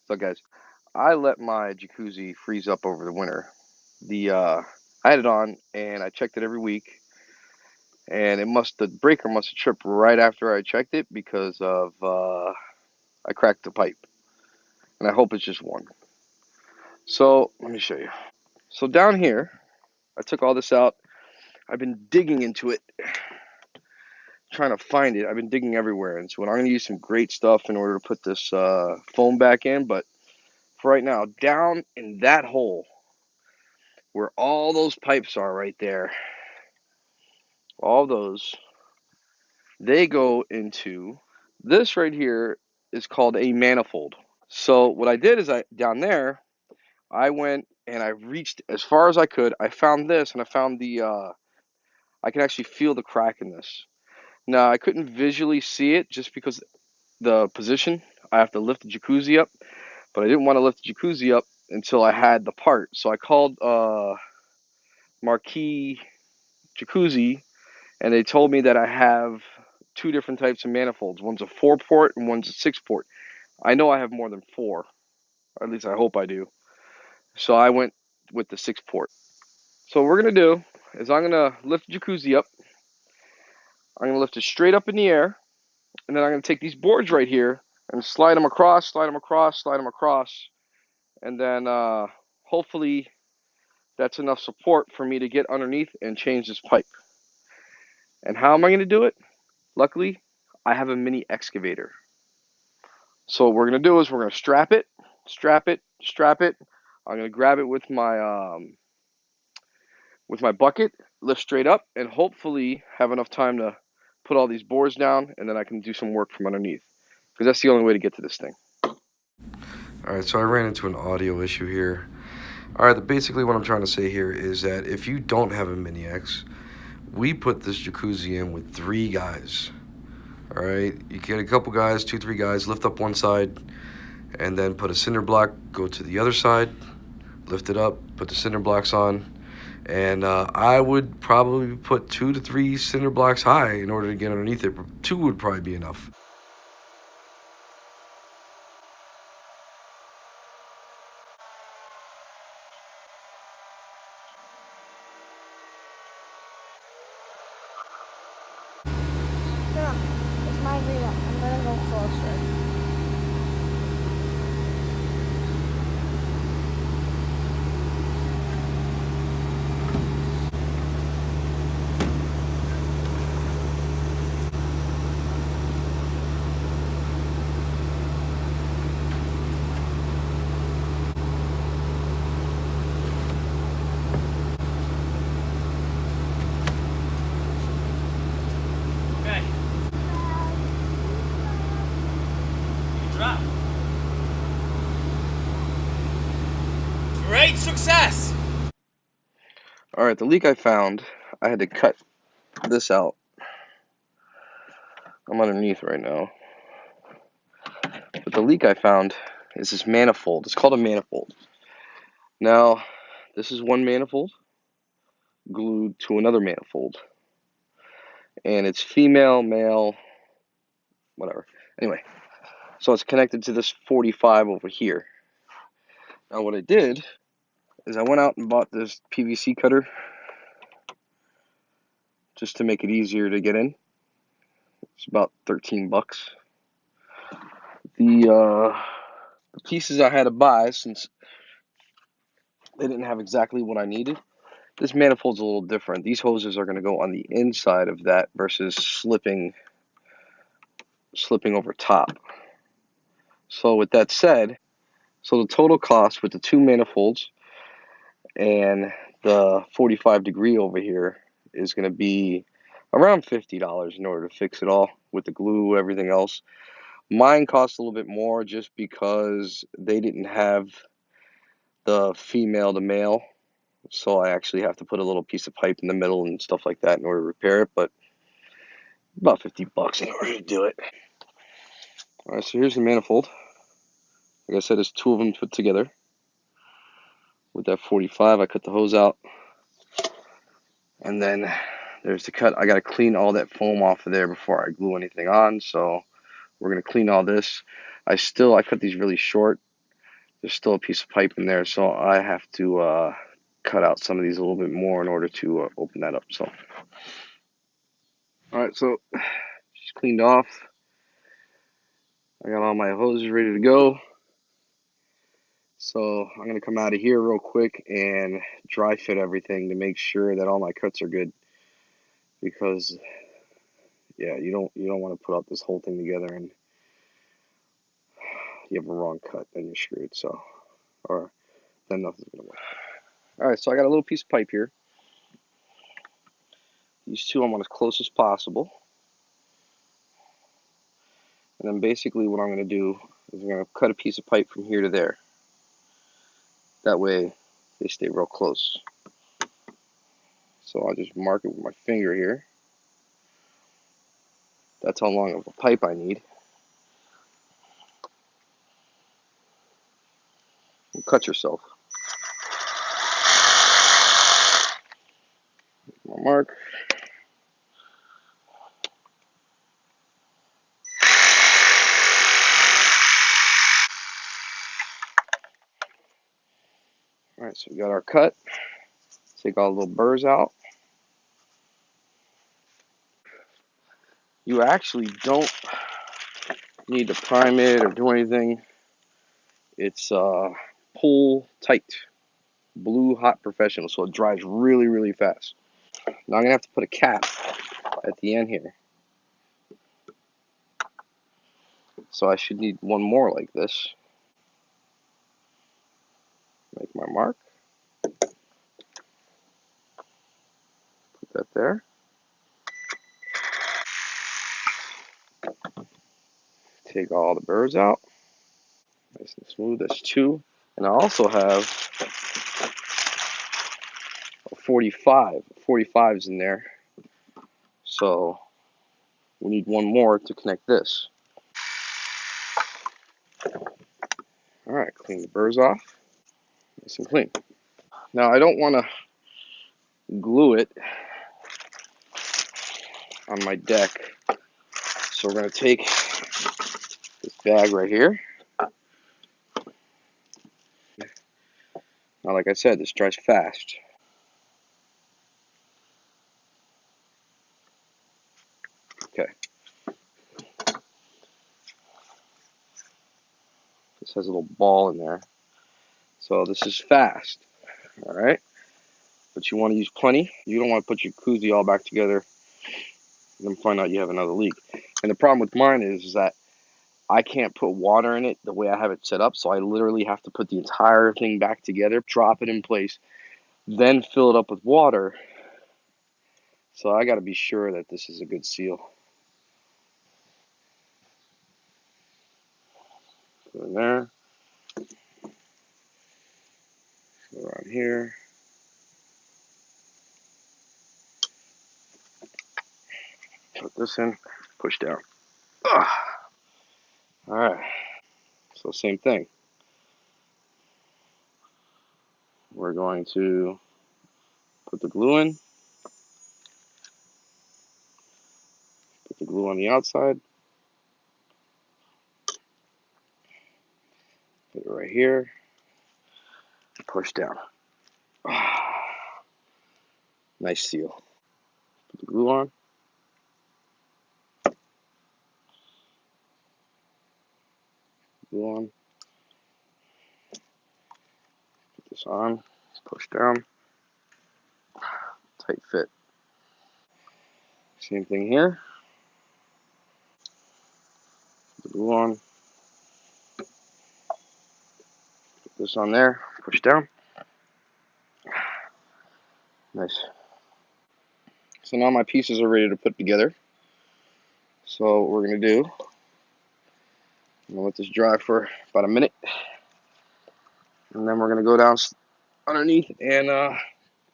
So guys, I let my jacuzzi freeze up over the winter. I had it on and I checked it every week, and the breaker must have tripped right after I checked it because of I cracked the pipe, and I hope it's just one. So let me show you. So down here, I took all this out. I've been digging into it, trying to find it. I've been digging everywhere, and so I'm going to use some great stuff in order to put this foam back in. But for right now, down in that hole where all those pipes are right there, all those, they go into this right here is called a manifold. So what I did is down there, I went and I reached as far as I could. I found this, and I found I can actually feel the crack in this. Now I couldn't visually see it just because the position. I have to lift the jacuzzi up, but I didn't want to lift the jacuzzi up until I had the part. So I called Marquee Jacuzzi, and they told me that I have two different types of manifolds. One's a 4-port and one's a 6-port. I know I have more than four, or at least I hope I do. So I went with the 6-port. So what we're gonna do is I'm gonna lift the jacuzzi up. I'm gonna lift it straight up in the air, and then I'm gonna take these boards right here and slide them across, slide them across, slide them across, and then hopefully that's enough support for me to get underneath and change this pipe. And how am I gonna do it? Luckily, I have a mini excavator. So what we're gonna do is we're gonna strap it, strap it, strap it. I'm gonna grab it with my bucket, lift straight up, and hopefully have enough time to put all these boards down, and then I can do some work from underneath, because that's the only way to get to this thing. All right, so I ran into an audio issue here. All right, basically what I'm trying to say here is that if you don't have a mini X, we put this jacuzzi in with 3 guys. All right, you get a couple guys, 2, 3 guys, lift up one side, and then put a cinder block, go to the other side, lift it up, put the cinder blocks on, and I would probably put 2 to 3 cinder blocks high in order to get underneath it. 2 would probably be enough. No, it's my video. I'm gonna go closer. Okay, you drop. Great success! All right, the leak I found, I had to cut this out. I'm underneath right now. But the leak I found is this manifold. It's called a manifold. Now, this is one manifold glued to another manifold. And it's female, male, whatever. Anyway, so it's connected to this 45 over here. Now what I did is I went out and bought this PVC cutter just to make it easier to get in. It's about 13 bucks. The pieces I had to buy, since they didn't have exactly what I needed, this manifold's a little different. These hoses are going to go on the inside of that versus slipping over top. So with that said, so the total cost with the 2 manifolds and the 45 degree over here is going to be around $50 in order to fix it all with the glue, everything else. Mine cost a little bit more just because they didn't have the female to male, so I actually have to put a little piece of pipe in the middle and stuff like that in order to repair it, but about 50 bucks in order to do it. All right, so here's the manifold. Like I said, there's 2 of them put together. With that 45, I cut the hose out, and then there's the cut. I got to clean all that foam off of there before I glue anything on, so we're going to clean all this. I cut these really short there's still a piece of pipe in there, so I have to cut out some of these a little bit more in order to open that up. So, all right, so just cleaned off. I got all my hoses ready to go. So I'm gonna come out of here real quick and dry fit everything to make sure that all my cuts are good. Because yeah, you don't want to put up this whole thing together and you have a wrong cut, then you're screwed. So, or then nothing's gonna work. All right, so I got a little piece of pipe here. These two I want as close as possible. And then basically what I'm going to do is I'm going to cut a piece of pipe from here to there. That way they stay real close. So I'll just mark it with my finger here. That's how long of a pipe I need. And cut yourself. My mark. Alright, so we got our cut. Take all the little burrs out. You actually don't need to prime it or do anything. It's pull tight. Blue Hot Professional, so it dries really, really fast. Now I'm going to have to put a cap at the end here. So I should need one more like this. Make my mark. Put that there. Take all the burrs out. Nice and smooth. That's two. And I also have a 45. 45's in there. So we need one more to connect this. Alright, clean the burrs off. Nice and clean. Now I don't want to glue it on my deck. So we're going to take this bag right here. Now like I said, this dries fast. Okay. This has a little ball in there. So this is fast. Alright. But you want to use plenty. You don't want to put your jacuzzi all back together and then find out you have another leak. And the problem with mine is that I can't put water in it the way I have it set up, so I literally have to put the entire thing back together, drop it in place, then fill it up with water. So I got to be sure that this is a good seal. Put it in there. Go around here. Put this in. Push down. Ugh. All right. So same thing. We're going to put the glue in. Put the glue on the outside. Put it right here. Push down. Nice seal. Put the glue on. Glue on. Put this on. Push down. Tight fit. Same thing here. Put the glue on. Put this on there. Push down. Nice. So now my pieces are ready to put together. So what we're going to do, I'm going to let this dry for about a minute. And then we're going to go down underneath and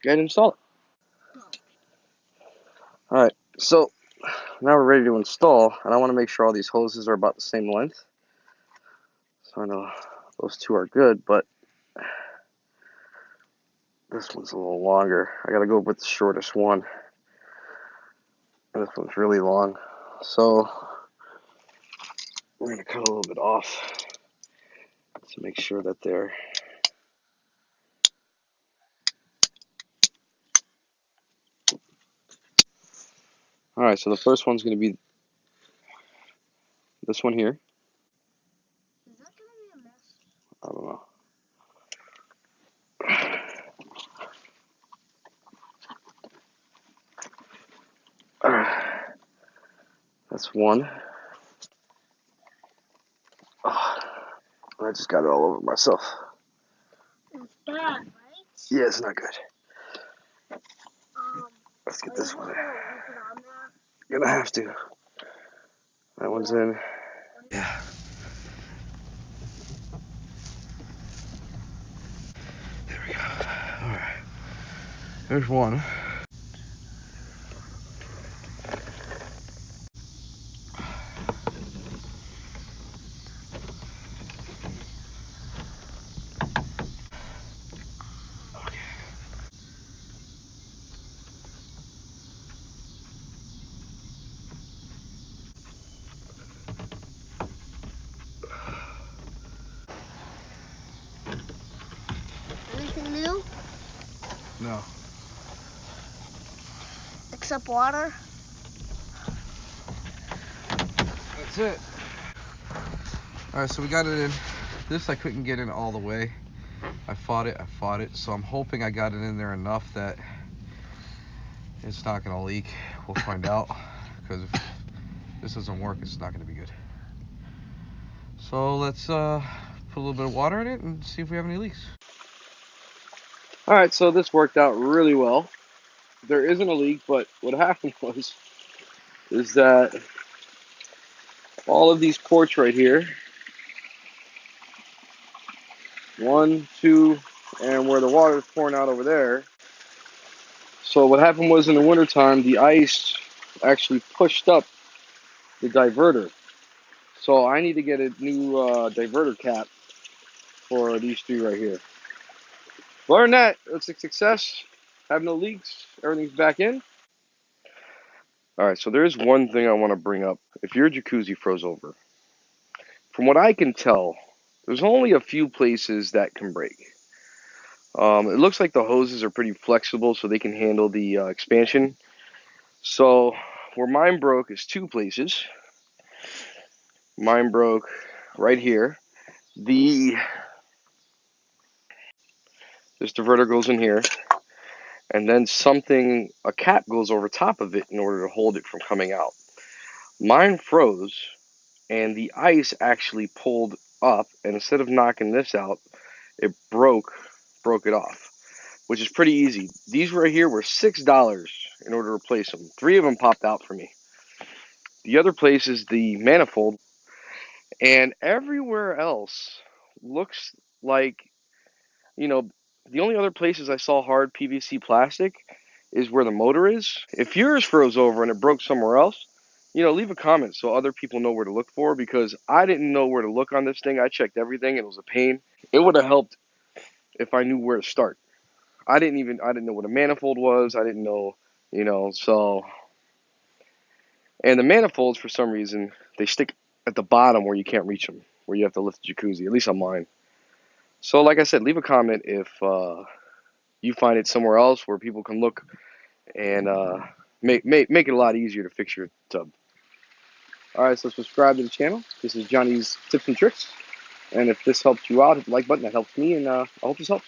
get it installed. Alright, so now we're ready to install. And I want to make sure all these hoses are about the same length. So I know those two are good, but this one's a little longer. I got to go with the shortest one. And this one's really long. So we're going to cut a little bit off. to make sure that they're. All right, so the first one's going to be this one here. Is that gonna be a mess? I don't know. That's one. Oh, I just got it all over myself. It's bad, right? Yeah, it's not good. Um, Let's get are you this just one. gonna leave it on there? Gonna have to. That one's in. Yeah. There we go. All right. There's one. Anything new? No. Except water? That's it. All right, so we got it in. This I couldn't get in all the way. I fought it. So I'm hoping I got it in there enough that it's not gonna leak. We'll find out, because if this doesn't work, it's not gonna be good. So let's put a little bit of water in it and see if we have any leaks. All right, so this worked out really well. There isn't a leak, but what happened is that all of these ports right here, 1, 2, and where the water is pouring out over there. So what happened was in the wintertime, the ice actually pushed up the diverter. So I need to get a new diverter cap for these three right here. Other than that, it's a success. Have no leaks. Everything's back in. All right, so there is one thing I want to bring up. If your jacuzzi froze over, from what I can tell, there's only a few places that can break. It looks like the hoses are pretty flexible, so they can handle the expansion. So where mine broke is two places. Mine broke right here. This diverter goes in here, and then a cap goes over top of it in order to hold it from coming out. Mine froze, and the ice actually pulled up, and instead of knocking this out, it broke it off, which is pretty easy. These right here were $6 in order to replace them. Three of them popped out for me. The other place is the manifold, and everywhere else looks like, you know, the only other places I saw hard PVC plastic is where the motor is. If yours froze over and it broke somewhere else, leave a comment so other people know where to look for, because I didn't know where to look on this thing. I checked everything. It was a pain. It would have helped if I knew where to start. I didn't know what a manifold was. I didn't know, so, and the manifolds, for some reason, they stick at the bottom where you can't reach them, where you have to lift the jacuzzi, at least on mine. So, like I said, leave a comment if you find it somewhere else where people can look and make it a lot easier to fix your tub. All right, so subscribe to the channel. This is Johnny's Tips and Tricks. And if this helped you out, hit the like button. That helps me, and I hope this helps.